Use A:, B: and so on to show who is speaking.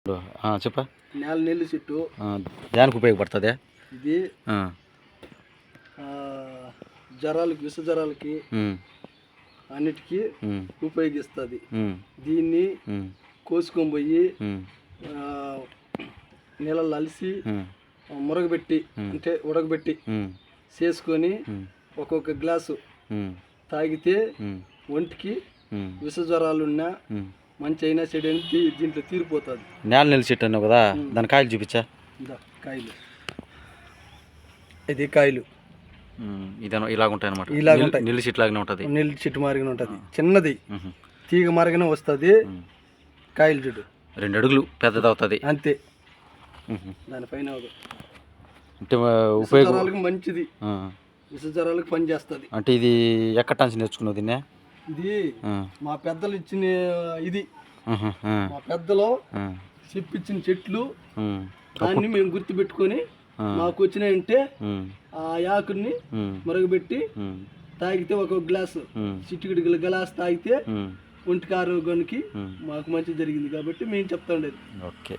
A: చెప్పా.
B: నెల్లి చెట్టు
A: దానికి ఉపయోగపడుతుంది
B: ఇది. జ్వరాలకి, విష జ్వరాలకి అన్నిటికీ ఉపయోగిస్తుంది. దీన్ని కోసుకొని పోయి నీళ్ళల్లో అలిసి మురగబెట్టి అంటే ఉడకబెట్టి చేసుకొని ఒక్కొక్క గ్లాసు తాగితే ఒంటికి విష జ్వరాలున్నా మంచి అయినా చెడు అని దీంట్లో తీరిపోతుంది.
A: నెల్లి చెట్టు అన్నావు కదా, దాని కాయలు చూపించా.
B: కాయలు ఇది కాయలు
A: ఇలాగుంటాయి అనమాట. నెల్లి చెట్టు లాగానే ఉంటుంది.
B: నెల్లి చెట్టు మారిగానే ఉంటుంది. చిన్నది తీగ మారిగానే వస్తుంది. కాయలు చెట్టు
A: 2 అడుగులు పెద్దది అవుతుంది
B: అంతే. దానిపైన
A: అంటే ఉపయోగం
B: మంచిది, విష జ్వరాలకు పని చేస్తుంది.
A: అంటే ఇది ఎక్కటాంచి నేర్చుకున్నావు దీన్ని?
B: ఇది మా పెద్దలు ఇచ్చిన ఇది. మా పెద్దలు చెప్పించిన చెట్లు దాన్ని మేము గుర్తు పెట్టుకొని మాకు వచ్చినాయంటే ఆ యాకుని మరగబెట్టి తాగితే ఒక గ్లాసు చిట్టుకిడి గ్లాస్ తాగితే ఒంటికి ఆరోగ్యానికి మాకు మంచి జరిగింది కాబట్టి మేము చెప్తా ఉండేది.
A: ఓకే.